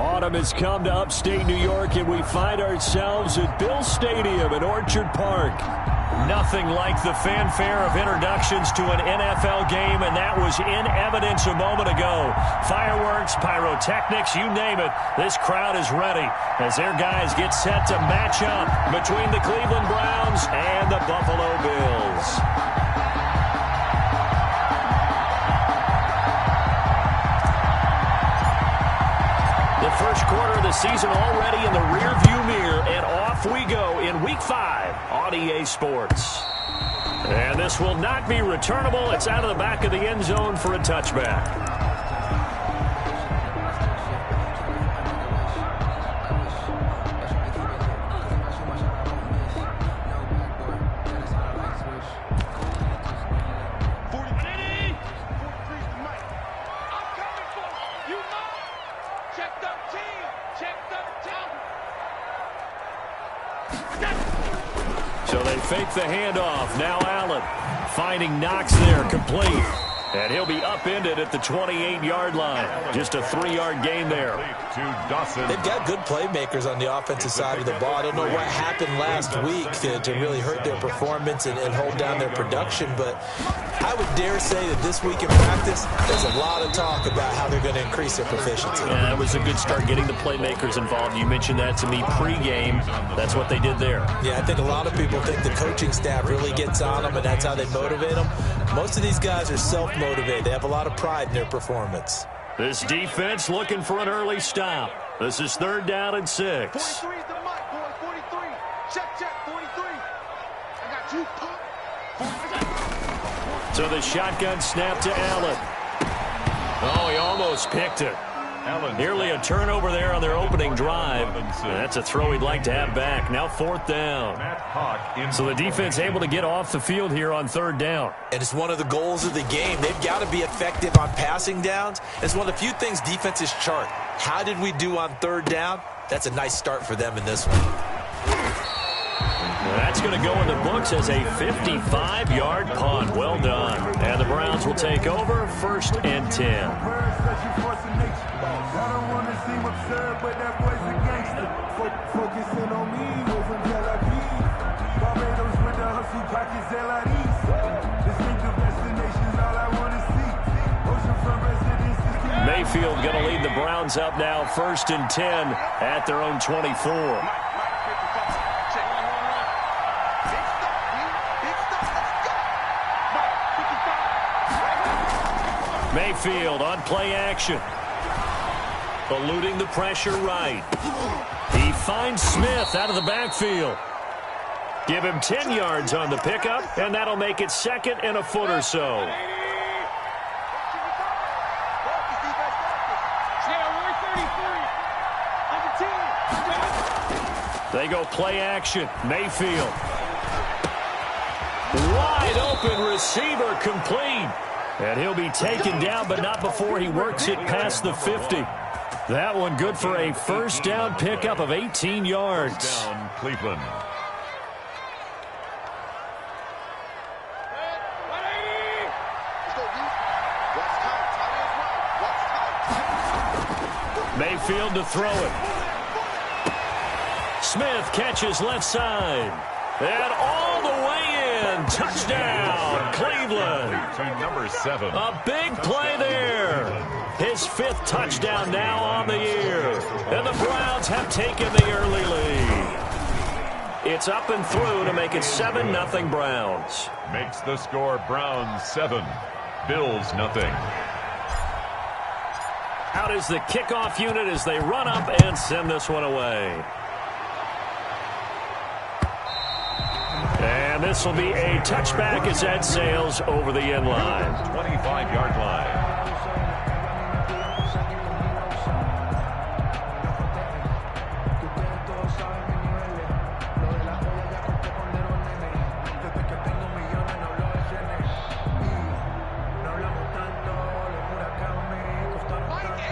Autumn has come to upstate New York, and we find ourselves at Bill Stadium in Orchard Park. Nothing like the fanfare of introductions to an NFL game, and that was in evidence a moment ago. Fireworks, pyrotechnics, you name it. This crowd is ready as their guys get set to match up between the Cleveland Browns and the Buffalo Bills. The first quarter of the season already in the rearview mirror, and off we go in Week 5 on EA Sports. And this will not be returnable. It's out of the back of the end zone for a touchback. So they fake the handoff. Now Allen finding Knox there, complete. And he'll be upended at the 28-yard line. Just a 3-yard gain there. They've got good playmakers on the offensive side of the ball. I don't know what happened last week to really hurt their performance and hold down their production, but I would dare say that this week in practice, there's a lot of talk about how they're going to increase their proficiency. Yeah, that was a good start getting the playmakers involved. You mentioned that to me pregame. That's what they did there. Yeah, I think a lot of people think the coaching staff really gets on them, and that's how they motivate them. Most of these guys are self-motivated. They have a lot of pride in their performance. This defense looking for an early stop. This is 3rd down and 6. 43 is the mic, boy. 43. Check, 43. I got you. So the shotgun snap to Allen. Oh, he almost picked it. Nearly a turnover there on their opening drive. That's a throw he'd like to have back. Now 4th down. So the defense able to get off the field here on 3rd down. And it's one of the goals of the game. They've got to be effective on passing downs. It's one of the few things defenses chart. How did we do on 3rd down? That's a nice start for them in this one. That's going to go in the books as a 55-yard punt. Well done. And the Browns will take over 1st and 10. I don't want to seem absurd, but that boy's a gangster. Focusing on me, we're from Tel Aviv. Barbados with the hustle pockets, LIDs. Distinctive destinations, all I want to see. Oceanfront residences. Mayfield going to lead the Browns up now, 1st and 10 at their own 24. Mayfield on play action. Eluding the pressure right. He finds Smith out of the backfield. Give him 10 yards on the pickup, and that'll make it 2nd and a foot or so. They go play action. Mayfield. Wide open receiver, complete. And he'll be taken down, but not before he works it past the 50. That one good for a 1st down pickup of 18 yards. Down, Cleveland. Mayfield to throw it. Smith catches left side. And all the way in. Touchdown, Cleveland. To number 7. A big play there. His 5th touchdown now on the year. And the Browns have taken the early lead. It's up and through to make it 7-0 Browns. Makes the score Browns 7, Bills nothing. Out is the kickoff unit as they run up and send this one away. And this will be a touchback as that sails over the end line. 25-yard line.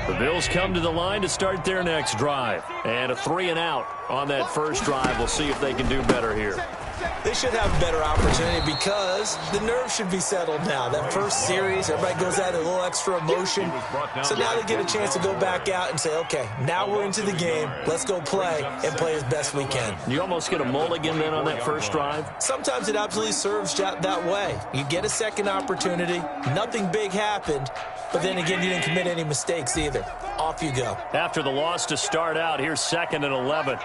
The Bills come to the line to start their next drive. And a 3-and-out on that first drive. We'll see if they can do better here. They should have a better opportunity because the nerves should be settled now. That first series, everybody goes out with a little extra emotion. So now they get a chance to go back out and say, okay, now we're into the game. Let's go play and play as best we can. You almost get a mulligan then on that first drive? Sometimes it absolutely serves that way. You get a second opportunity. Nothing big happened. But then again, you didn't commit any mistakes either. Off you go. After the loss to start out, here's 2nd and 11.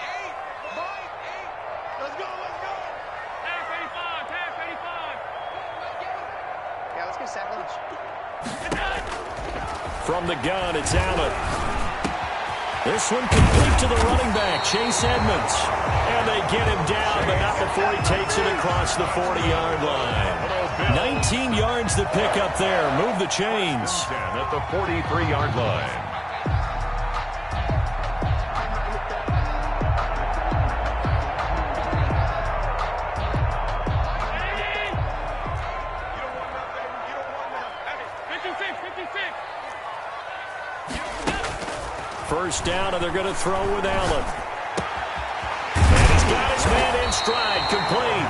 From the gun, it's Allen. This one complete to the running back, Chase Edmonds. And they get him down, but not before he takes it across the 40-yard line. 19 yards to pick up there. Move the chains. At the 43-yard line. First down, and they're going to throw with Allen. And he's got his man in stride, complete.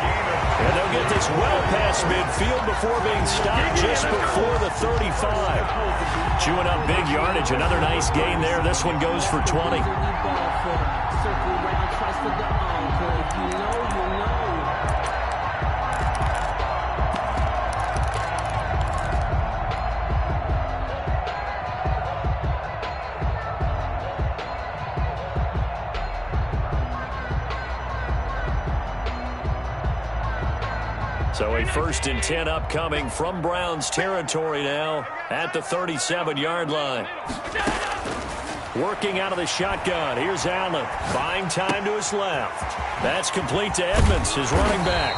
And they'll get this well past midfield before being stopped just before the 35. Chewing up big yardage. Another nice gain there. This one goes for 20. So a 1st and 10 upcoming from Browns territory now at the 37-yard line. Working out of the shotgun. Here's Allen. Buying time to his left. That's complete to Edmonds, his running back.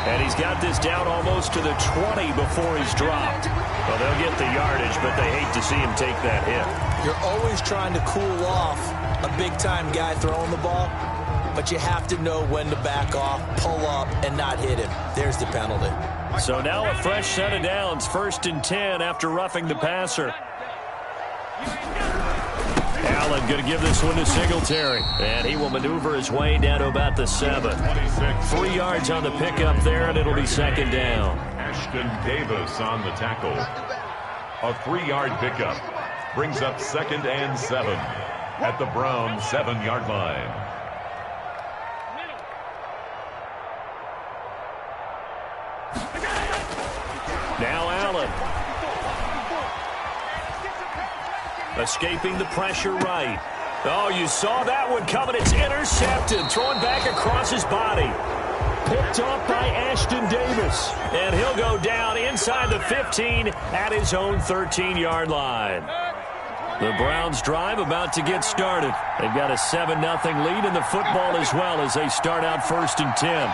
And he's got this down almost to the 20 before he's dropped. Well, they'll get the yardage, but they hate to see him take that hit. You're always trying to cool off a big-time guy throwing the ball. But you have to know when to back off, pull up, and not hit him. There's the penalty. So now a fresh set of downs, 1st and 10 after roughing the passer. Allen going to give this one to Singletary. And he will maneuver his way down to about the 7. 3 yards on the pickup there, and it'll be 2nd down. Ashton Davis on the tackle. A 3-yard pickup brings up 2nd and 7 at the Browns 7-yard line. Now Allen. Escaping the pressure right. Oh, you saw that one coming. It's intercepted. Throwing back across his body. Picked up by Ashton Davis. And he'll go down inside the 15 at his own 13-yard line. The Browns drive about to get started. They've got a 7-0 lead in the football as well as they start out 1st and 10.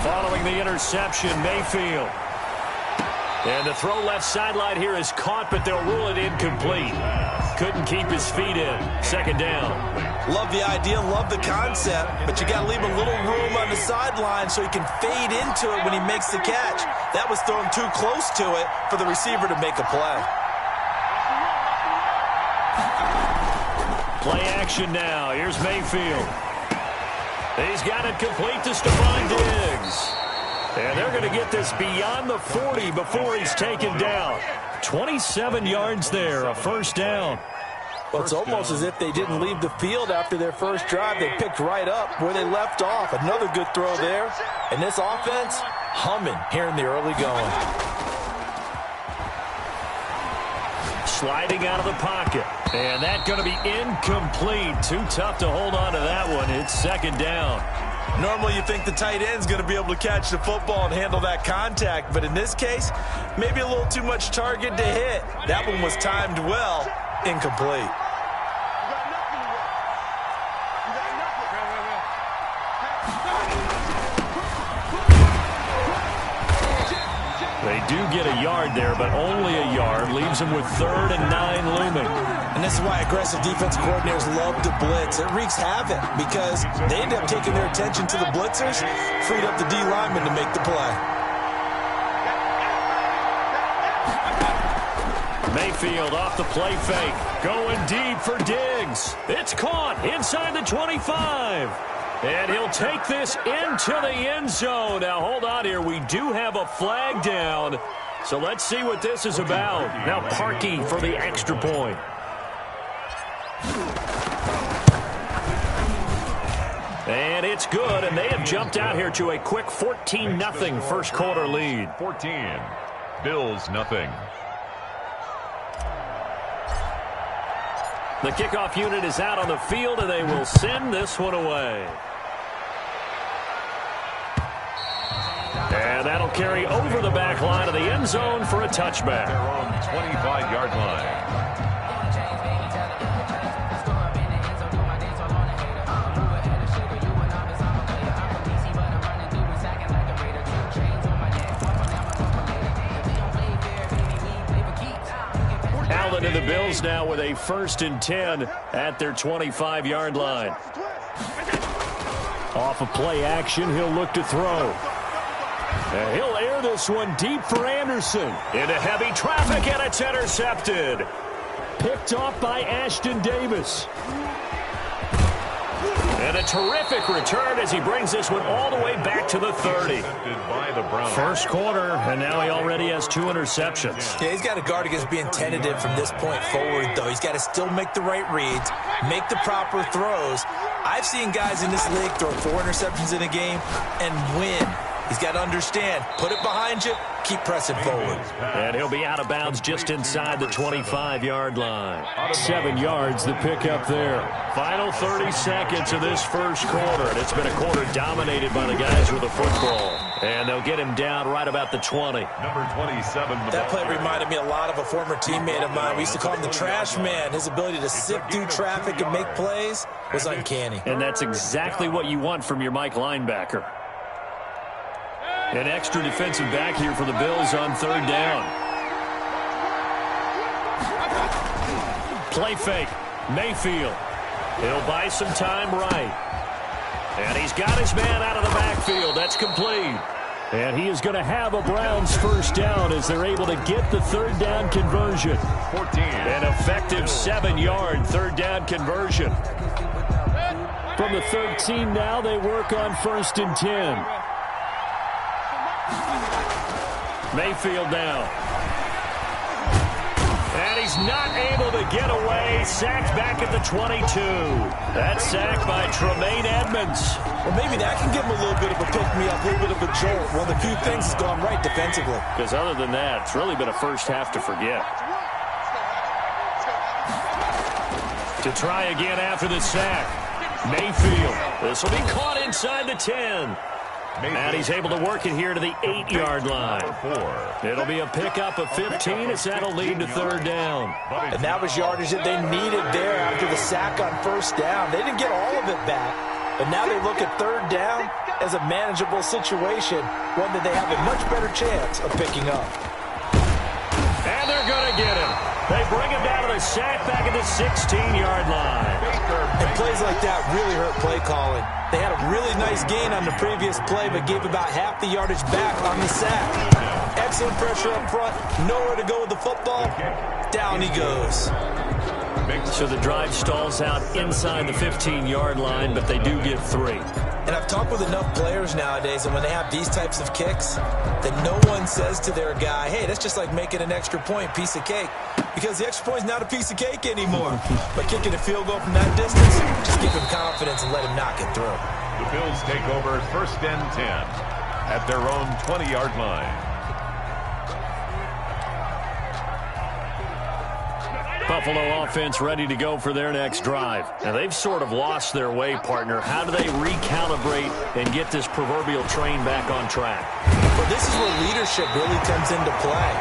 Following the interception, Mayfield. And the throw left sideline here is caught, but they'll rule it incomplete. Couldn't keep his feet in. 2nd down. Love the idea, love the concept, but you got to leave a little room on the sideline so he can fade into it when he makes the catch. That was thrown too close to it for the receiver to make a play. Play action now. Here's Mayfield. He's got it complete to Stephon Diggs. And they're going to get this beyond the 40 before he's taken down. 27 yards there, a 1st down. Well, it's almost as if they didn't leave the field after their first drive. They picked right up where they left off. Another good throw there. And this offense, humming here in the early going. Sliding out of the pocket. And that's going to be incomplete. Too tough to hold on to that one. It's 2nd down. Normally you think the tight end's going to be able to catch the football and handle that contact. But in this case, maybe a little too much target to hit. That one was timed well. Incomplete. They do get a yard there, but only a yard. Leaves them with 3rd and 9 looming. And this is why aggressive defense coordinators love to blitz. It wreaks havoc because they end up taking their attention to the blitzers, freed up the D lineman to make the play. Mayfield off the play fake. Going deep for Diggs. It's caught inside the 25. And he'll take this into the end zone. Now, hold on here. We do have a flag down. So let's see what this is about. Now Parkey for the extra point. And it's good, and they have jumped out here to a quick 14-0 first quarter lead. 14, Bills nothing. The kickoff unit is out on the field, and they will send this one away. And that'll carry over the back line of the end zone for a touchback. Their own 25-yard line. Allen and the Bills now with a 1st and 10 at their 25-yard line. Off of play action, he'll look to throw. And he'll air this one deep for Anderson. Into heavy traffic, and it's intercepted. Picked off by Ashton Davis. And a terrific return as he brings this one all the way back to the 30. First quarter, and now he already has 2 interceptions. Yeah, he's got to guard against being tentative from this point forward, though. He's got to still make the right reads, make the proper throws. I've seen guys in this league throw 4 interceptions in a game and win. He's got to understand, put it behind you, keep pressing forward. And he'll be out of bounds just inside the 25-yard line. 7 yards, the pickup there. Final 30 seconds of this first quarter, and it's been a quarter dominated by the guys with the football. And they'll get him down right about the 20. Number 27. That play reminded me a lot of a former teammate of mine. We used to call him the trash man. His ability to sift through traffic and make plays was uncanny. And that's exactly what you want from your Mike linebacker. An extra defensive back here for the Bills on 3rd down. Play fake. Mayfield. He'll buy some time right. And he's got his man out of the backfield. That's complete. And he is going to have a Browns 1st down as they're able to get the 3rd down conversion. 14. An effective 7-yard 3rd down conversion. From the 13 now, they work on 1st and 10. Mayfield now. And he's not able to get away. Sacked back at the 22. That's sacked by Tremaine Edmonds. Well, maybe that can give him a little bit of a pick-me-up, a little bit of a jolt. One of the few things has gone right defensively. Because other than that, it's really been a first half to forget. To try again after the sack. Mayfield. This will be caught inside the 10. And he's able to work it here to the 8-yard line. It'll be a pickup of 15 as that'll lead to 3rd down. And that was yardage that they needed there after the sack on 1st down. They didn't get all of it back, but now they look at 3rd down as a manageable situation, one that they have a much better chance of picking up. And they're going to get him. They bring him down to the sack back at the 16-yard line. And plays like that really hurt play calling. They had a really nice gain on the previous play, but gave about half the yardage back on the sack. Excellent pressure up front. Nowhere to go with the football. Down he goes. So the drive stalls out inside the 15-yard line, but they do get 3. And I've talked with enough players nowadays, and when they have these types of kicks, that no one says to their guy, hey, that's just like making an extra point, piece of cake. Because the extra point is not a piece of cake anymore. But kicking a field goal from that distance, just give him confidence and let him knock it through. The Bills take over 1st and 10 at their own 20-yard line. Buffalo offense ready to go for their next drive. Now, they've sort of lost their way, partner. How do they recalibrate and get this proverbial train back on track? Well, this is where leadership really comes into play.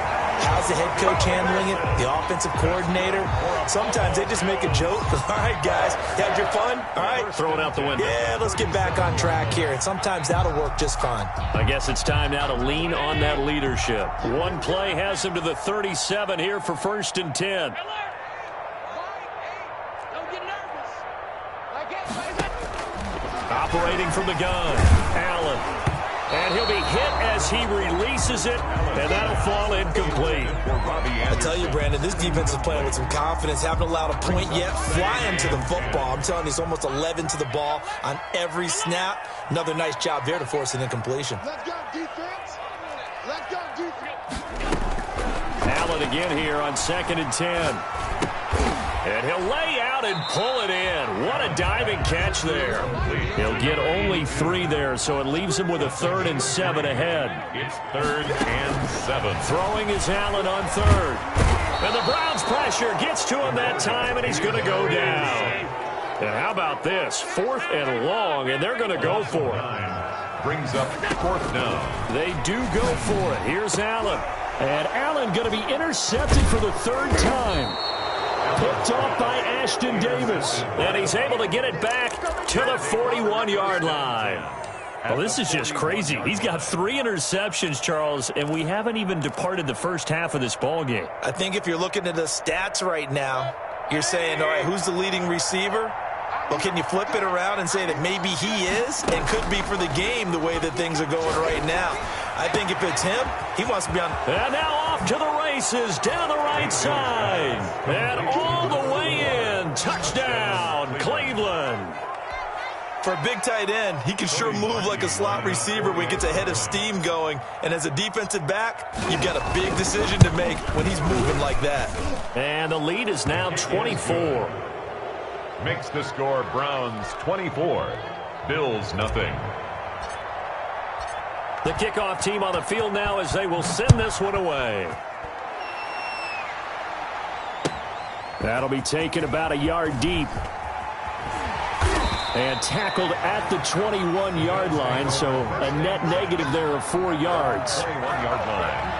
How's the head coach handling it? The offensive coordinator? Sometimes they just make a joke. All right, guys, you had your fun? All right. Throw it out the window. Yeah, let's get back on track here. And sometimes that'll work just fine. I guess it's time now to lean on that leadership. One play has him to the 37 here for 1st and 10. Operating from the gun, Allen. And he'll be hit as he releases it, and that'll fall incomplete. I tell you, Brandon, this defense is playing with some confidence. Haven't allowed a point yet. Flying to the football. I'm telling you, it's almost 11 to the ball on every snap. Another nice job there to force an incompletion. Let's go, defense. Let's go, defense. Allen again here on 2nd and 10. And he'll lay out and pull it in. What a diving catch there. He'll get only 3 there, so it leaves him with a 3rd and 7 ahead. It's 3rd and 7. Throwing is Allen on 3rd. And the Browns' pressure gets to him that time, and he's going to go down. And how about this? 4th and long, and they're going to go for it. Brings up 4th down. They do go for it. Here's Allen. And Allen going to be intercepted for the 3rd time. Picked off by Ashton Davis. And he's able to get it back to the 41-yard line. Well, this is just crazy. He's got 3 interceptions, Charles, and we haven't even departed the first half of this ballgame. I think if you're looking at the stats right now, you're saying, all right, who's the leading receiver? Well, can you flip it around and say that maybe he is and could be for the game the way that things are going right now? I think if it's him, he wants to be on. And now off to the races, down the right side. And all the way in. Touchdown, Cleveland. For a big tight end, he can sure move like a slot receiver when he gets a head of steam going. And as a defensive back, you've got a big decision to make when he's moving like that. And the lead is now 24. Makes the score Browns 24, Bills nothing. The kickoff team on the field now as they will send this one away. That'll be taken about a yard deep. And tackled at the 21-yard line, so a net negative there of 4 yards. 21-yard line.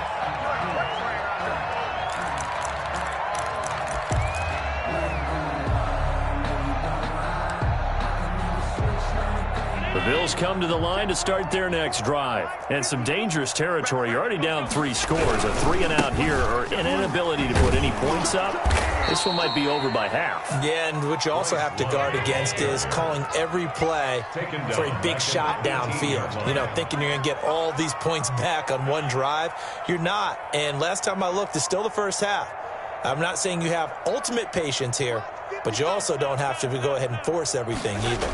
The Bills come to the line to start their next drive. And some dangerous territory. You're already down 3 scores. A 3-and-out here or an inability to put any points up. This one might be over by half. Yeah, and what you also have to guard against is calling every play for a big shot downfield. You know, thinking you're going to get all these points back on one drive. You're not. And last time I looked, it's still the first half. I'm not saying you have ultimate patience here, but you also don't have to go ahead and force everything either.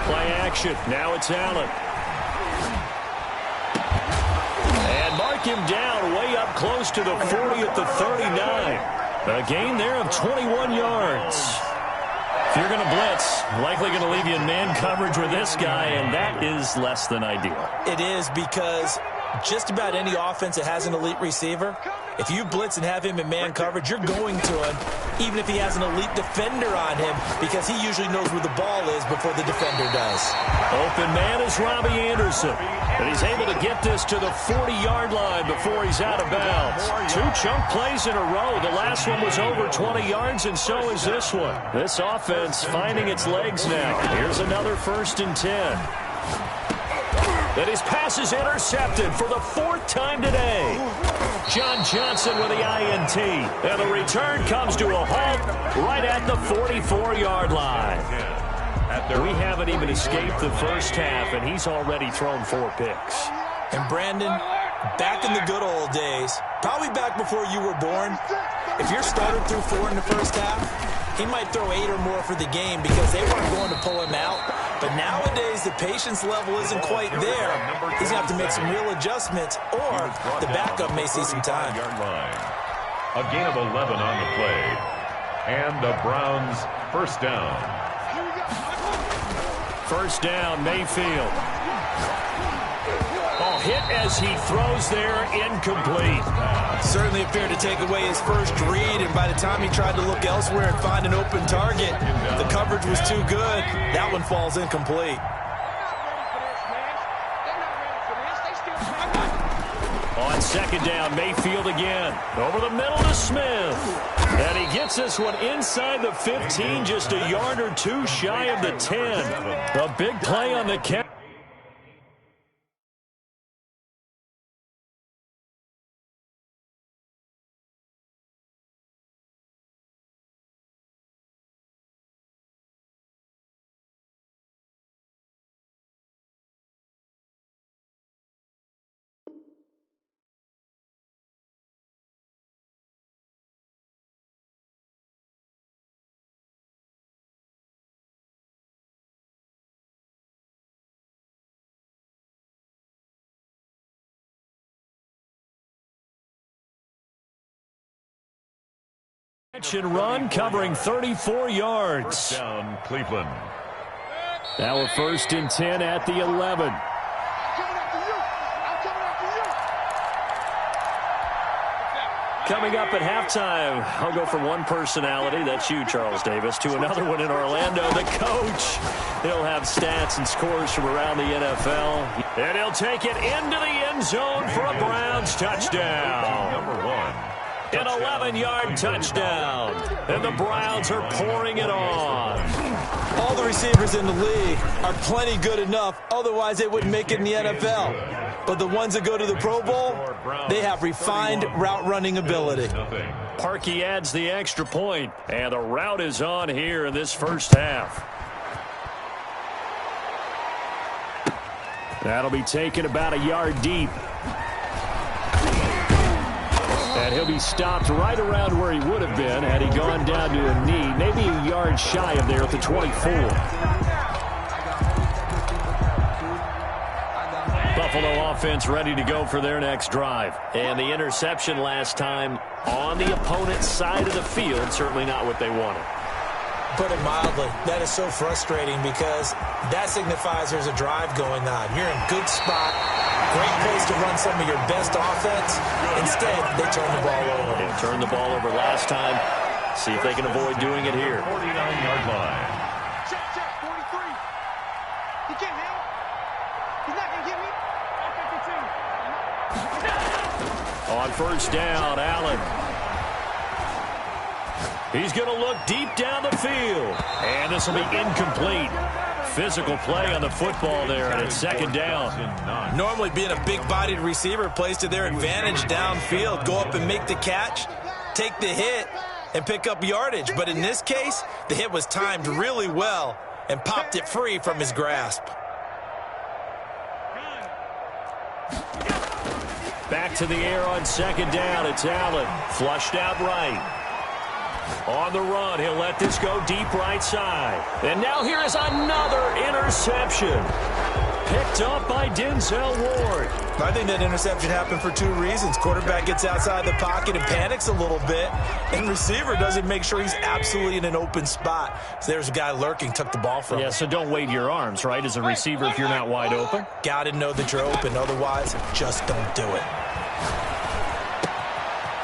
Play action. Now it's Allen. And mark him down way up close to the 40 at the 39. A gain there of 21 yards. If you're going to blitz, likely going to leave you in man coverage with this guy, and that is less than ideal. It is because just about any offense that has an elite receiver, if you blitz and have him in man coverage, you're going to him, even if he has an elite defender on him, because he usually knows where the ball is before the defender does. Open man is Robbie Anderson. And he's able to get this to the 40-yard line before he's out of bounds. 2 chunk plays in a row. The last one was over 20 yards, and so is this one. This offense finding its legs now. Here's another 1st and 10. And his pass is intercepted for the 4th time today. John Johnson with the INT. And the return comes to a halt right at the 44-yard line. We haven't even escaped the first half, and he's already thrown 4 picks. And Brandon, back in the good old days, probably back before you were born, if your starter threw 4 in the first half, he might throw 8 or more for the game because they weren't going to pull him out. But nowadays, the patience level isn't quite there. He's going to have to make some real adjustments, or the backup may see some time. A gain of 11 on the play. And the Browns' first down. First down, Mayfield. Oh, hit as he throws there, incomplete. Certainly appeared to take away his first read, and by the time he tried to look elsewhere and find an open target, the coverage was too good. That one falls incomplete. On 2nd down, Mayfield again. Over the middle to Smith. And he gets this one inside the 15, just a yard or 2 shy of the 10. A big play on the catch. Run covering 34 yards. First down, Cleveland. Now a 1st and 10 at the 11. Coming up at halftime, I'll go from one personality, that's you, Charles Davis, to another one in Orlando, the coach. He'll have stats and scores from around the NFL. And he'll take it into the end zone for a Browns touchdown. Number 1. An 11-yard touchdown. And the Browns are pouring it on. All the receivers in the league are plenty good enough, otherwise they wouldn't make it in the NFL. But the ones that go to the Pro Bowl, they have refined route running ability. Parkey adds the extra point, and the route is on here in this first half. That'll be taken about a yard deep. And he'll be stopped right around where he would have been had he gone down to a knee, maybe a yard shy of there at the 24. Buffalo offense ready to go for their next drive. And the interception last time on the opponent's side of the field, certainly not what they wanted. Put it mildly, that is so frustrating because that signifies there's a drive going on. You're in a good spot, great place to run some of your best offense. Instead, they turn the ball over. They turned the ball over last time. See if they can avoid doing it here. 49-yard line. Check, 43. He can't hang. He's not going to get me. On first down, Allen. He's going to look deep down the field. And this will be incomplete. Physical play on the football there, and it's 2nd down. Normally being a big-bodied receiver plays to their advantage downfield. Go up and make the catch, take the hit, and pick up yardage. But in this case, the hit was timed really well and popped it free from his grasp. Back to the air on 2nd down. It's Allen. Flushed out right. On the run, he'll let this go deep right side. And now here is another interception. Picked up by Denzel Ward. I think that interception happened for 2 reasons. Quarterback gets outside the pocket and panics a little bit. And receiver doesn't make sure he's absolutely in an open spot. So there's a guy lurking, took the ball from him. Yeah, so don't wave your arms, right, as a receiver if you're not wide open. Got to know that you're open. Otherwise, just don't do it.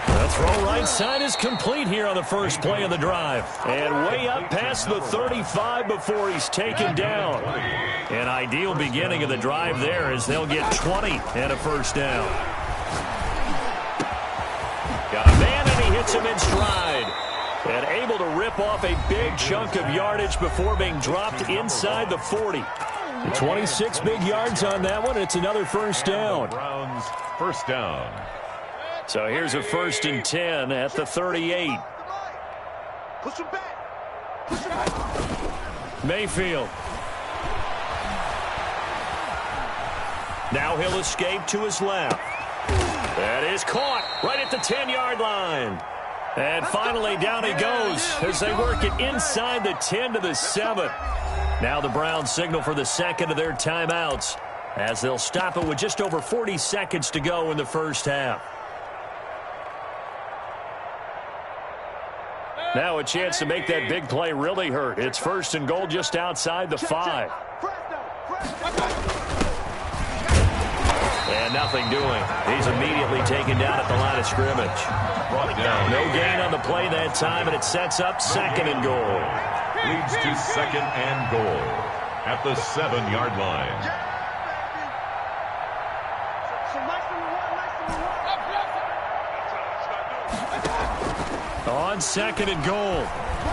The throw right side is complete here on the first play of the drive. And way up past the 35 before he's taken down. An ideal beginning of the drive there as they'll get 20 and a first down. Got a man and he hits him in stride. And able to rip off a big chunk of yardage before being dropped inside the 40. 26 big yards on that one. It's another first down. Browns first down. So here's a 1st and 10 at the 38. Push him back. Push him back. Mayfield. Now he'll escape to his left. That is caught right at the 10-yard line. And finally down he goes as they work it inside the 10 to the 7. Now the Browns signal for the second of their timeouts as they'll stop it with just over 40 seconds to go in the first half. Now a chance to make that big play really hurt. It's 1st and goal just outside the 5. And nothing doing. He's immediately taken down at the line of scrimmage. No gain on the play that time, and it sets up 2nd and goal. Leads to 2nd and goal at the 7-yard line. On 2nd and goal,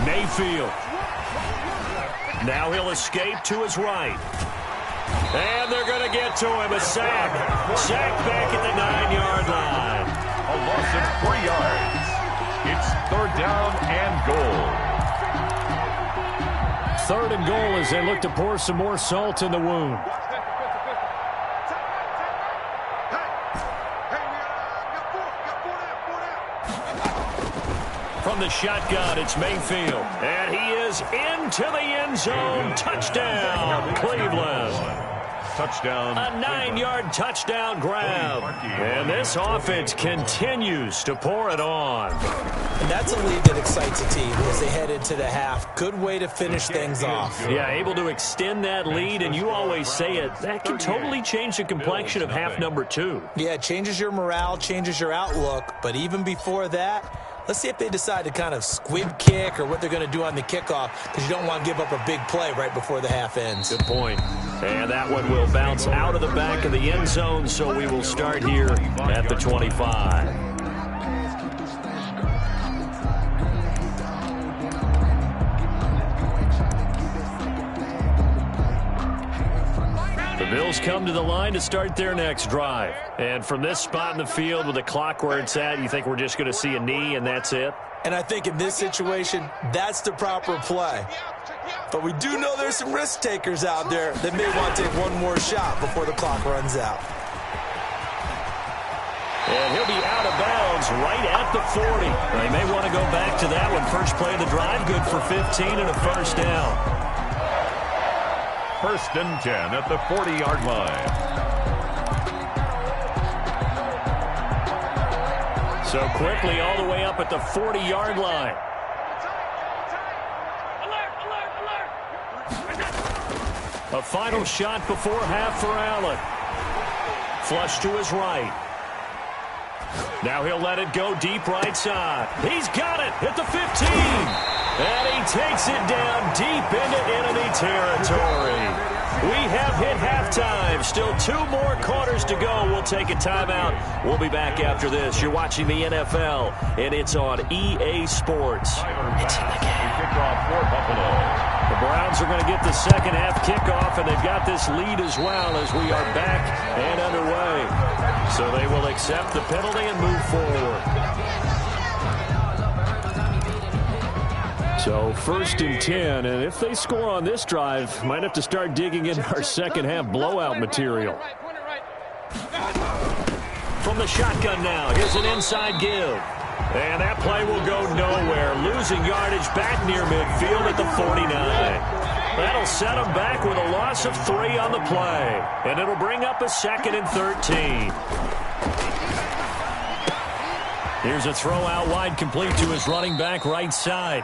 Mayfield. Now he'll escape to his right. And they're going to get to him. A sack. Sack back at the 9-yard line. A loss of 3 yards. It's 3rd down and goal. 3rd and goal as they look to pour some more salt in the wound. From the shotgun, it's Mayfield. And he is into the end zone. Touchdown, Cleveland. Touchdown. A 9-yard touchdown grab. And this offense continues to pour it on. And that's a lead that excites a team as they head into the half. Good way to finish things off. Yeah, able to extend that lead, and you always say it, that can totally change the complexion of half number 2. Yeah, it changes your morale, changes your outlook. But even before that, let's see if they decide to kind of squib kick or what they're going to do on the kickoff, because you don't want to give up a big play right before the half ends. Good point. And that one will bounce out of the back of the end zone, so we will start here at the 25. The Bills come to the line to start their next drive. And from this spot in the field with the clock where it's at, you think we're just going to see a knee and that's it? And I think in this situation, that's the proper play. But we do know there's some risk takers out there that may want to take one more shot before the clock runs out. And he'll be out of bounds right at the 40. They may want to go back to that one. First play of the drive, good for 15 and a first down. First and 10 at the 40-yard line. So quickly all the way up at the 40-yard line. A final shot before half for Allen. Flush to his right. Now he'll let it go deep right side. He's got it at the 15. And he takes it down deep into enemy territory. We have hit halftime. Still 2 more quarters to go. We'll take a timeout. We'll be back after this. You're watching the NFL, and it's on EA Sports. It's in the game. Kickoff for Buffalo. The Browns are going to get the second half kickoff, and they've got this lead as well as we are back and underway. So they will accept the penalty and move forward. So first and 10, and if they score on this drive, might have to start digging in our second half blowout material. From the shotgun now, here's an inside give. And that play will go nowhere. Losing yardage back near midfield at the 49. That'll set them back with a loss of 3 on the play. And it'll bring up a second and 13. Here's a throw out wide, complete to his running back right side.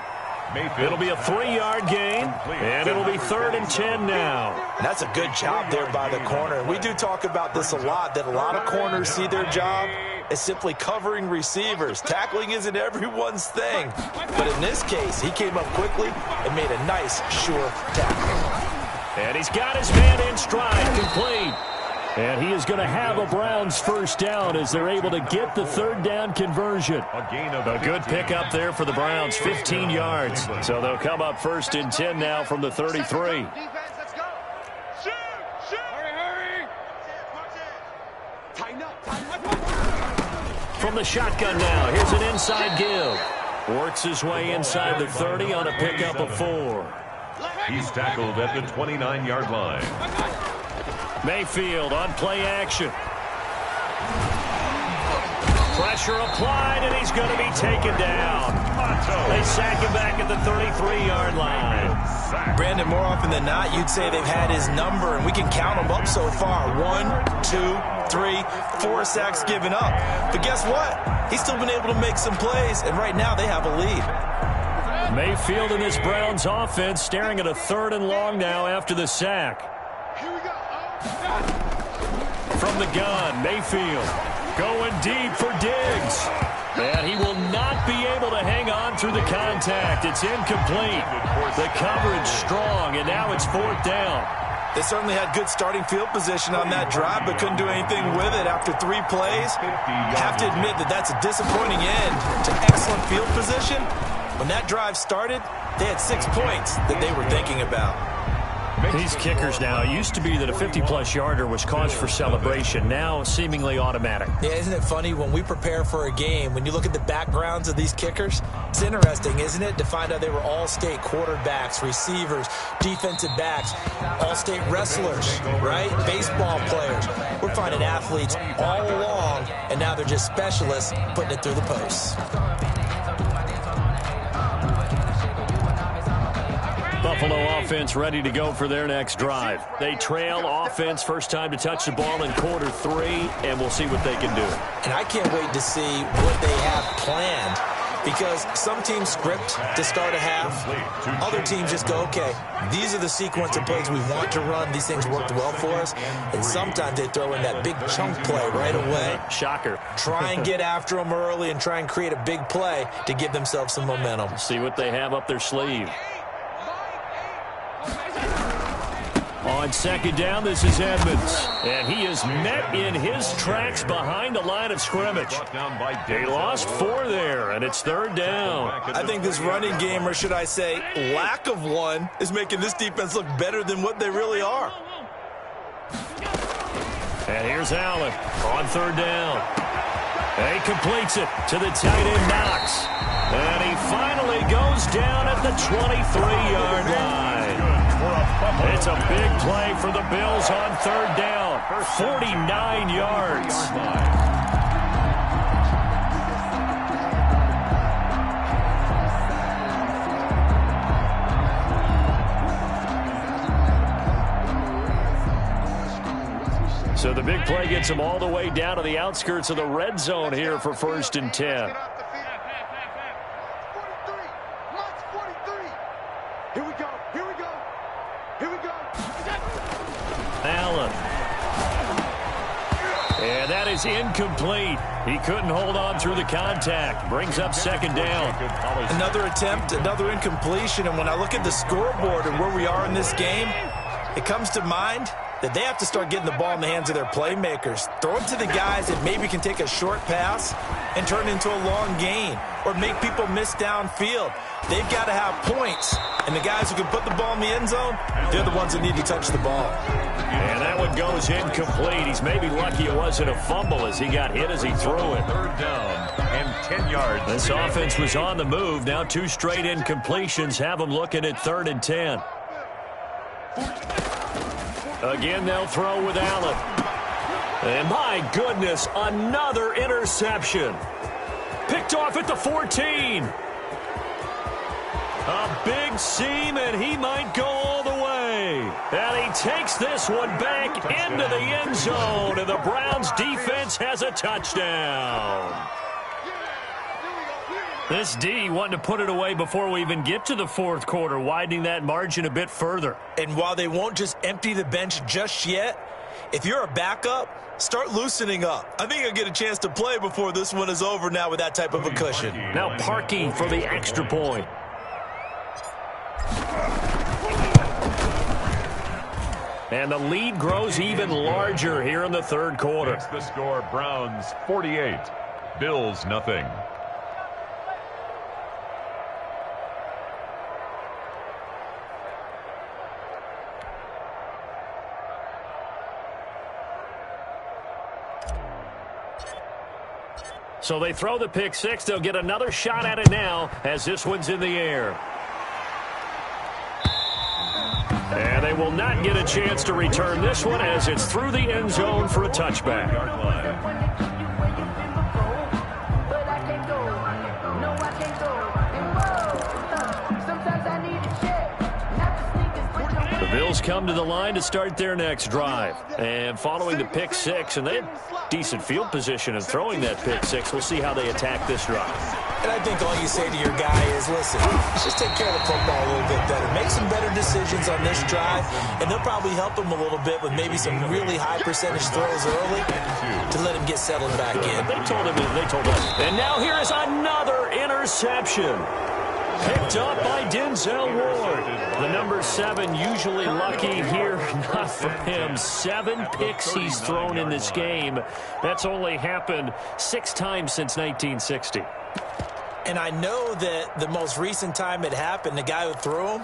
It'll be a 3-yard gain, and it'll be 3rd and 10 now. And that's a good job there by the corner. We do talk about this a lot, that a lot of corners see their job as simply covering receivers. Tackling isn't everyone's thing. But in this case, he came up quickly and made a nice, sure tackle. And he's got his man in stride, complete. And he is going to have a Browns first down as they're able to get the 3rd down conversion. A good pickup there for the Browns, 15 yards. So they'll come up 1st and 10 now from the 33. From the shotgun now, here's an inside give. Works his way inside the 30 on a pickup of 4. He's tackled at the 29-yard line. Mayfield on play action. Pressure applied, and he's going to be taken down. They sack him back at the 33-yard line. Brandon, more often than not, you'd say they've had his number, and we can count them up so far. 1, 2, 3, 4 sacks given up. But guess what? He's still been able to make some plays, and right now they have a lead. Mayfield in this Browns offense staring at a 3rd and long now after the sack. From the gun, Mayfield going deep for Diggs. And he will not be able to hang on through the contact. It's incomplete. The coverage strong, and now it's 4th down. They certainly had good starting field position on that drive, but couldn't do anything with it after 3 plays. Have to admit that that's a disappointing end to excellent field position. When that drive started, they had 6 points that they were thinking about. These kickers now, it used to be that a 50-plus yarder was cause for celebration. Now seemingly automatic. Yeah, isn't it funny when we prepare for a game, when you look at the backgrounds of these kickers, it's interesting, isn't it, to find out they were all-state quarterbacks, receivers, defensive backs, all-state wrestlers, right? Baseball players. We're finding athletes all along, and now they're just specialists putting it through the posts. Buffalo offense ready to go for their next drive. They trail offense, first time to touch the ball in quarter 3, and we'll see what they can do. And I can't wait to see what they have planned, because some teams script to start a half. Other teams just go, okay, these are the sequence of plays we want to run. These things worked well for us. And sometimes they throw in that big chunk play right away. Shocker. Try and get after them early and try and create a big play to give themselves some momentum. See what they have up their sleeve. On second down, this is Edmonds. And he is met in his tracks behind the line of scrimmage. They lost 4 there, and it's third down. I think this running game, or should I say lack of one, is making this defense look better than what they really are. And here's Allen on third down. And he completes it to the tight end, Knox. And he finally goes down at the 23-yard line. It's a big play for the Bills on third down. 49 yards. So the big play gets them all the way down to the outskirts of the red zone here for first and 10. Allen. And that is incomplete. He couldn't hold on through the contact. Brings up second down. Another attempt, another incompletion. And when I look at the scoreboard and where we are in this game, it comes to mind that they have to start getting the ball in the hands of their playmakers. Throw it to the guys that maybe can take a short pass and turn it into a long gain or make people miss downfield. They've got to have points. And the guys who can put the ball in the end zone, they're the ones that need to touch the ball. And that one goes incomplete. He's maybe lucky it wasn't a fumble as he got hit as he threw it. Third down and 10 yards. This offense was on the move. Now 2 straight incompletions have them looking at third and 10. Again, they'll throw with Allen. And my goodness, another interception. Picked off at the 14. A big seam, and he might go all the way. And he takes this one back into the end zone, and the Browns defense has a touchdown. This D wanting to put it away before we even get to the fourth quarter, widening that margin a bit further. And while they won't just empty the bench just yet, if you're a backup, start loosening up. I think you'll get a chance to play before this one is over now with that type of a cushion. Now Parkey for the extra point. And the lead grows even larger here in the third quarter. It's the score, Browns 48, Bills nothing. So they throw the pick six. They'll get another shot at it now as this one's in the air. And they will not get a chance to return this one as it's through the end zone for a touchback. The Bills come to the line to start their next drive. And following the pick six, and they had decent field position in throwing that pick six. We'll see how they attack this drive. And I think all you say to your guy is, listen, let's just take care of the football a little bit better. Make some better decisions on this drive, and they'll probably help him a little bit with maybe some really high percentage throws early to let him get settled back in. They told him, they told us. And now here is another interception. Picked up by Denzel Ward. The number 7 usually lucky here. Not for him. 7 picks he's thrown in this game. That's only happened 6 times since 1960. And I know that the most recent time it happened, the guy who threw him,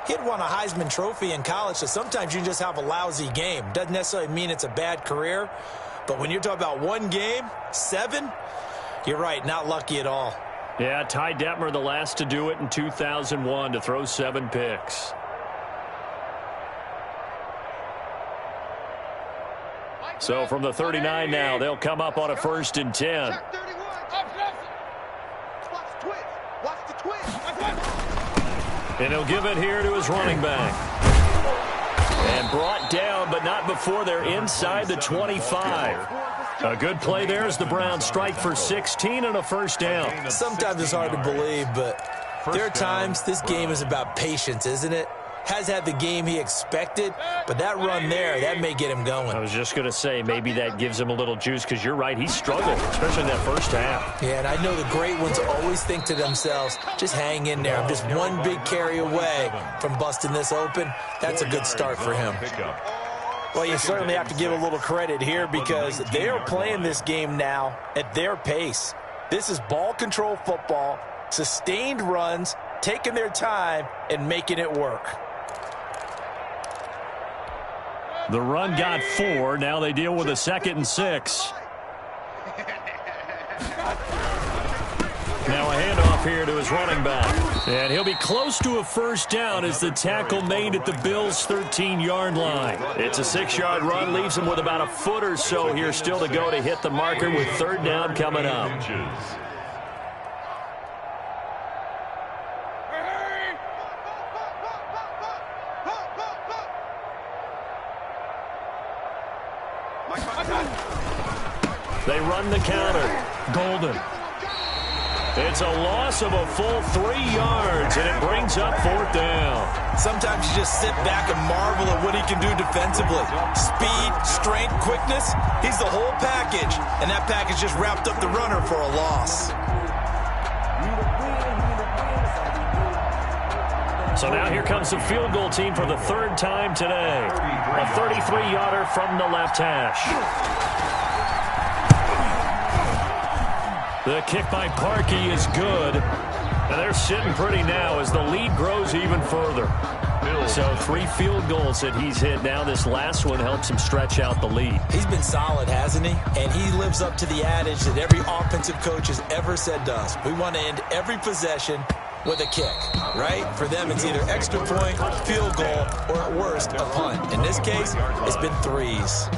he had won a Heisman Trophy in college, so sometimes you just have a lousy game. Doesn't necessarily mean it's a bad career, but when you're talking about one game, 7, you're right, not lucky at all. Yeah, Ty Detmer, the last to do it in 2001, to throw 7 picks. So from the 39 now, they'll come up on a 1st and 10. And he'll give it here to his running back. And brought down, but not before they're inside the 25. A good play there as the Browns strike for 16 and a first down. Sometimes it's hard to believe, but there are times this game is about patience, isn't it? Has had the game he expected, but that run there, that may get him going. I was just going to say, maybe that gives him a little juice, because you're right, he struggled, especially in that first half. Yeah, and I know the great ones always think to themselves, just hang in there. I'm just one big carry away from busting this open. That's a good start for him. Well, you certainly have to give a little credit here because they are playing this game now at their pace. This is ball control football, sustained runs, taking their time and making it work. The run got 4. Now they deal with a 2nd and 6. Now a handoff here to his running back. And he'll be close to a first down as the tackle made at the Bills' 13-yard line. It's a 6-yard run, leaves him with about a foot or so here still to go to hit the marker with 3rd down coming up. They run the counter. Golden. It's a loss of a full 3 yards, and it brings up 4th down. Sometimes you just sit back and marvel at what he can do defensively. Speed, strength, quickness, he's the whole package, and that package just wrapped up the runner for a loss. So now here comes the field goal team for the 3rd time today. A 33-yarder from the left hash. The kick by Parkey is good. And they're sitting pretty now as the lead grows even further. So 3 field goals that he's hit now. This last one helps him stretch out the lead. He's been solid, hasn't he? And he lives up to the adage that every offensive coach has ever said to us. We want to end every possession with a kick, right? For them, it's either extra point, field goal, or at worst, a punt. In this case, it's been 3s.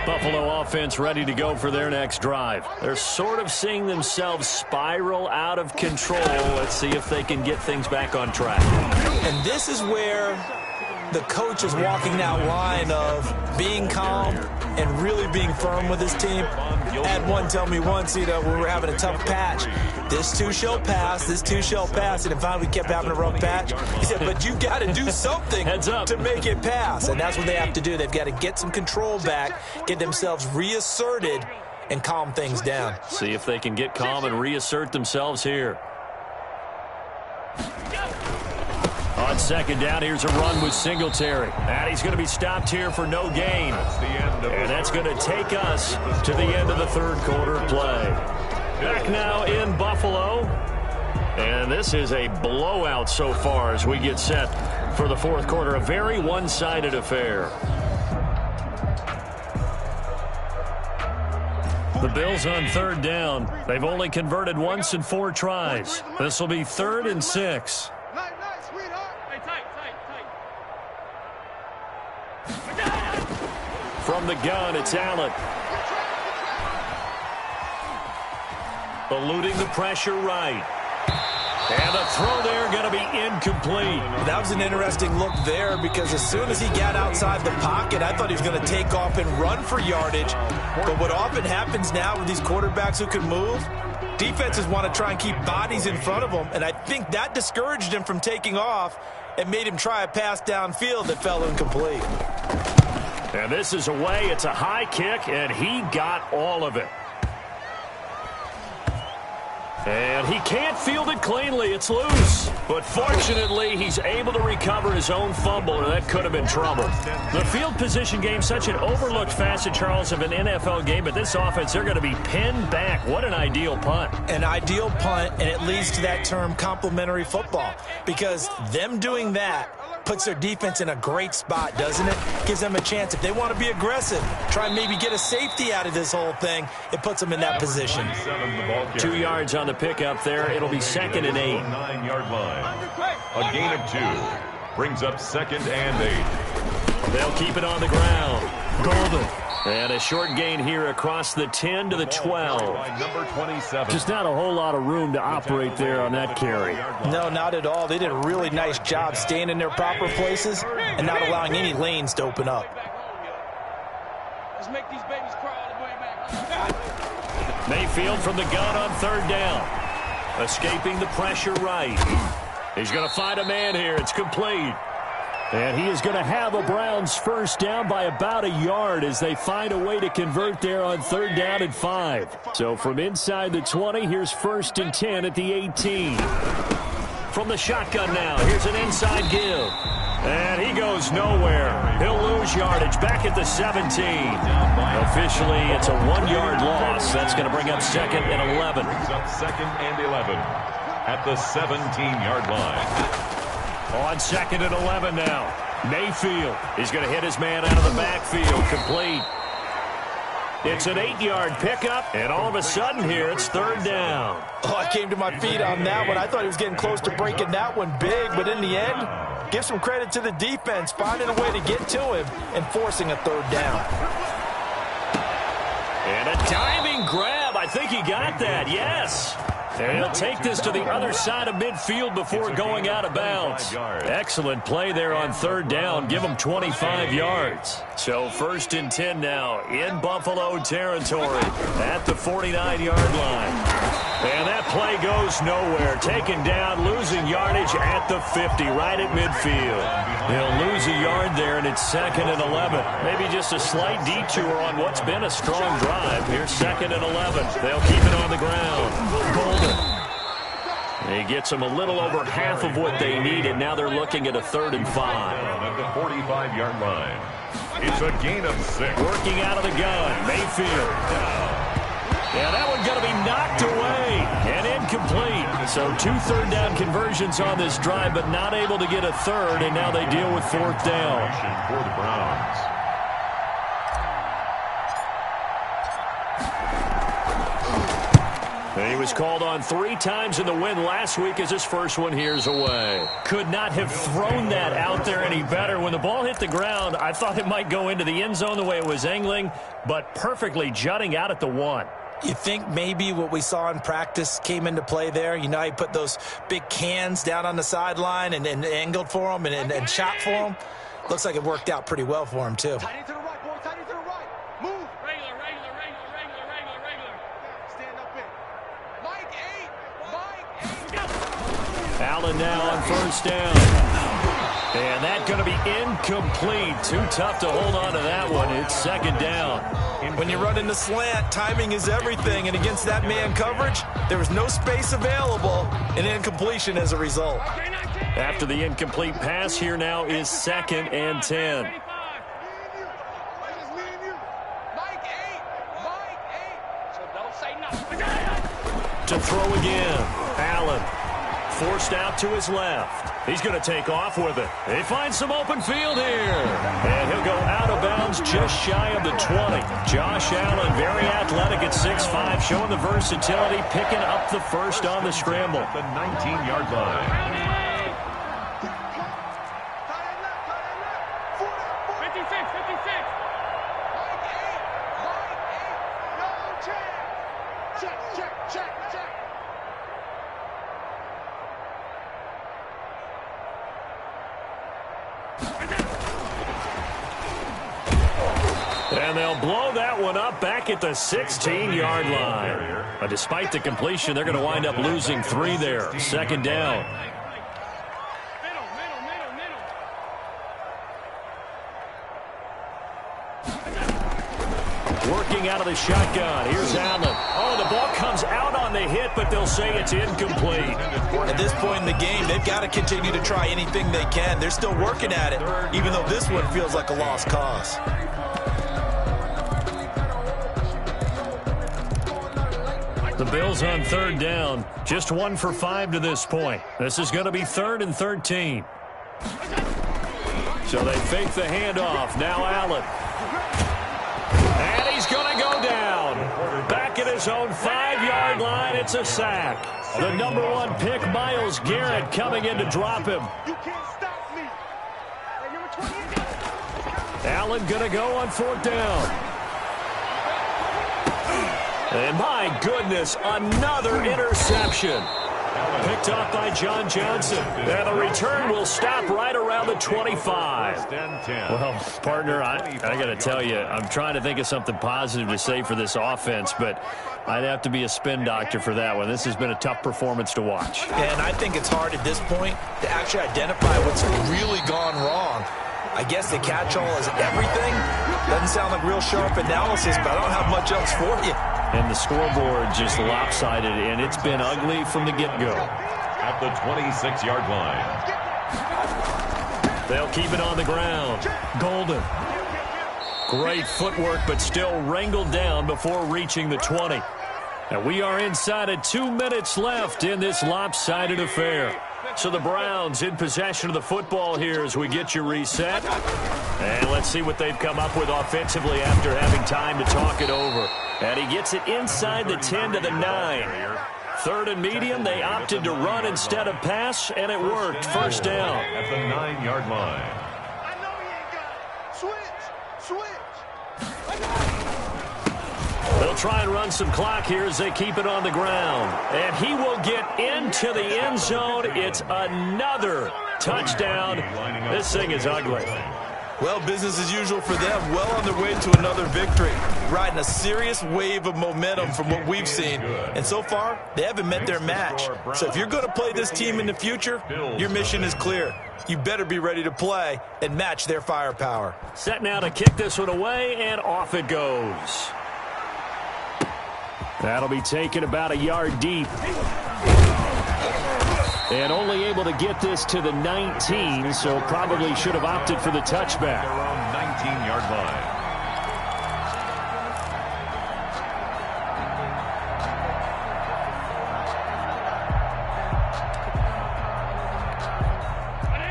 Buffalo offense ready to go for their next drive. They're sort of seeing themselves spiral out of control. Let's see if they can get things back on track. And this is where the coach is walking that line of being calm and really being firm with his team. I had one tell me once, when we were having a tough patch, this too shall pass, this too shall pass, and finally we kept having a rough patch. He said, but you got to do something to make it pass, and that's what they have to do. They've got to get some control back, get themselves reasserted, and calm things down. See if they can get calm and reassert themselves here. On 2nd down, here's a run with Singletary. And he's going to be stopped here for no gain. And that's going to take us to the end of the 3rd quarter play. Back now in Buffalo. And this is a blowout so far as we get set for the 4th quarter. A very one-sided affair. The Bills on 3rd down. They've only converted once in 4 tries. This will be 3rd and 6. From the gun, it's Allen. Eluding the pressure right. And the throw there going to be incomplete. That was an interesting look there because as soon as he got outside the pocket, I thought he was going to take off and run for yardage. But what often happens now with these quarterbacks who can move, defenses want to try and keep bodies in front of them, and I think that discouraged him from taking off and made him try a pass downfield that fell incomplete. And this is away. It's a high kick, and he got all of it. And he can't field it cleanly. It's loose. But fortunately, he's able to recover his own fumble, or that could have been trouble. The field position game, such an overlooked facet, Charles, of an NFL game. But this offense, they're going to be pinned back. What an ideal punt. An ideal punt, and it leads to that term complementary football. Because them doing that puts their defense in a great spot, doesn't it? Gives them a chance. If they want to be aggressive, try and maybe get a safety out of this whole thing, it puts them in that position. 2 yards on the pickup there. It'll be 2nd and 8. 9-yard line. A gain of 2 brings up 2nd and 8. They'll keep it on the ground. Golden. And a short gain here across the 10 to the 12. Number 27. Just not a whole lot of room to operate there on that carry. No, not at all. They did a really nice job staying in their proper places and not allowing any lanes to open up. Let's make these babies cry all the way back. Mayfield from the gun on third down. Escaping the pressure right. He's going to find a man here. It's complete. And he is going to have a Browns first down by about a yard as they find a way to convert there on third down and 5. So from inside the 20, here's 1st and 10 at the 18. From the shotgun now, here's an inside give. And he goes nowhere. He'll lose yardage back at the 17. Officially, it's a 1-yard loss. That's going to bring up 2nd and 11. Brings up 2nd and 11 at the 17-yard line. On 2nd and 11 now. Mayfield is going to hit his man out of the backfield. Complete. It's an 8-yard pickup, and all of a sudden here, it's third down. Oh, I came to my feet on that one. I thought he was getting close to breaking that one big, but in the end, give some credit to the defense, finding a way to get to him and forcing a third down. And a diving grab. I think he got that, yes. And he'll take this to the other side of midfield before going out of bounds. Excellent play there on third down. Give him 25 yards. So 1st and 10 now in Buffalo territory at the 49-yard line. And that play goes nowhere. Taken down, losing yardage at the 50, right at midfield. He'll lose a yard there, and it's 2nd and 11. Maybe just a slight detour on what's been a strong drive. Here's 2nd and 11. They'll keep it on the ground. Golden. He gets them a little over half of what they needed. Now they're looking at a 3rd and 5. At the 45-yard line. It's a gain of 6. Working out of the gun. Mayfield. Yeah, that one's going to be knocked away and incomplete. So 2 third down conversions on this drive, but not able to get a third, and now they deal with 4th down. For the Browns. He was called on 3 times in the win last week as his first one here's away. Could not have thrown that out there any better. When the ball hit the ground, I thought it might go into the end zone the way it was angling, but perfectly jutting out at the 1. You think maybe what we saw in practice came into play there? You know, he put those big cans down on the sideline and angled for him and shot for him. Looks like it worked out pretty well for him, too. Tight end to the right, boy. Tight end to the right. Move. Regular. Stand up in. Mike 8. Allen now on 1st down. And that's going to be incomplete. Too tough to hold on to that one. It's 2nd down. When you run in the slant, timing is everything. And against that man coverage, there was no space available, and incompletion as a result. After the incomplete pass, here now is 2nd and 10. To throw again. Allen forced out to his left. He's going to take off with it. He finds some open field here. And he'll go out of bounds just shy of the 20. Josh Allen, very athletic at 6'5", showing the versatility, picking up the first on the scramble. The 19-yard line. 56. Check. And they'll blow that one up back at the 16-yard line. Despite the completion, they're going to wind up losing 3 there. 2nd down. Working out of the shotgun. Here's Allen. Oh, the ball comes out on the hit, but they'll say it's incomplete. At this point in the game, they've got to continue to try anything they can. They're still working at it, even though this one feels like a lost cause. The Bills on 3rd down. Just 1 for 5 to this point. This is going to be 3rd and 13. So they fake the handoff. Now Allen. And he's going to go down. Back at his own 5-yard line. It's a sack. The number 1 pick, Myles Garrett, coming in to drop him. You can't stop me. Hey, number 28. Allen going to go on 4th down. And my goodness, another interception. Picked off by John Johnson. And the return will stop right around the 25. Well, partner, I got to tell you, I'm trying to think of something positive to say for this offense, but I'd have to be a spin doctor for that one. This has been a tough performance to watch. And I think it's hard at this point to actually identify what's really gone wrong. I guess the catch-all is everything. Doesn't sound like real sharp analysis, but I don't have much else for you. And the scoreboard just lopsided, and it's been ugly from the get-go. At the 26-yard line. They'll keep it on the ground. Golden. Great footwork, but still wrangled down before reaching the 20. And we are inside of 2 minutes left in this lopsided affair. So the Browns in possession of the football here as we get you reset. And let's see what they've come up with offensively after having time to talk it over. And he gets it inside the 10 to the 9. 3rd and medium, they opted to run instead of pass, and it worked. 1st down. At the 9-yard line. I know he ain't got it. Switch. They'll try and run some clock here as they keep it on the ground. And he will get into the end zone. It's another touchdown. This thing is ugly. Well, business as usual for them. Well on their way to another victory. Riding a serious wave of momentum from what we've seen. And so far, they haven't met their match. So if you're going to play this team in the future, your mission is clear. You better be ready to play and match their firepower. Set now to kick this one away, and off it goes. That'll be taken about a yard deep. And only able to get this to the 19, so probably should have opted for the touchback. Around 19-yard line.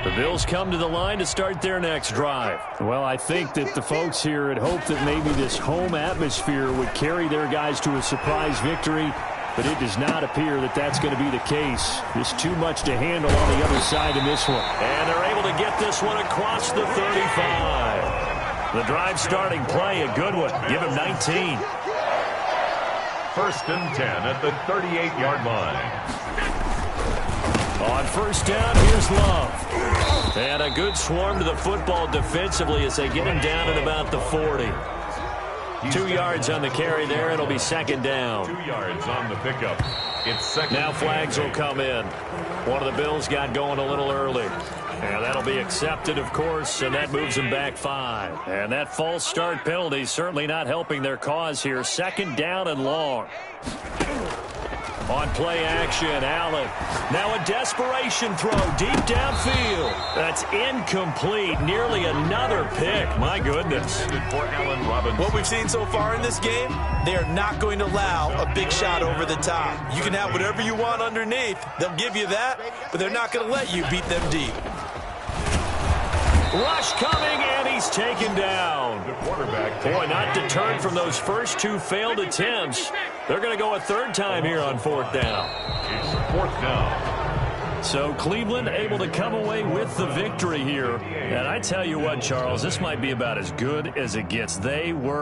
The Bills come to the line to start their next drive. Well, I think that the folks here had hoped that maybe this home atmosphere would carry their guys to a surprise victory, but it does not appear that that's going to be the case. Just too much to handle on the other side in this one. And they're able to get this one across the 35. The drive starting play, a good one. Give him 19. 1st and 10 at the 38-yard line. On 1st down, here's Love. And a good swarm to the football defensively as they get him down at about the 40. 2 yards on the carry there. It'll be 2nd down. 2 yards on the pickup. It's 2nd. Now flags will come in. One of the Bills got going a little early. And that'll be accepted, of course, and that moves them back 5. And that false start penalty certainly not helping their cause here. 2nd down and long. On play action, Allen. Now a desperation throw deep downfield. That's incomplete. Nearly another pick. My goodness. For Allen Robinson. What we've seen so far in this game, they are not going to allow a big shot over the top. You can have whatever you want underneath. They'll give you that, but they're not going to let you beat them deep. Rush coming, and he's taken down. The quarterback. Boy, not deterred from those first 2 failed attempts. They're going to go a 3rd time here on 4th down. It's 4th down. So Cleveland able to come away with the victory here. And I tell you what, Charles, this might be about as good as it gets. They were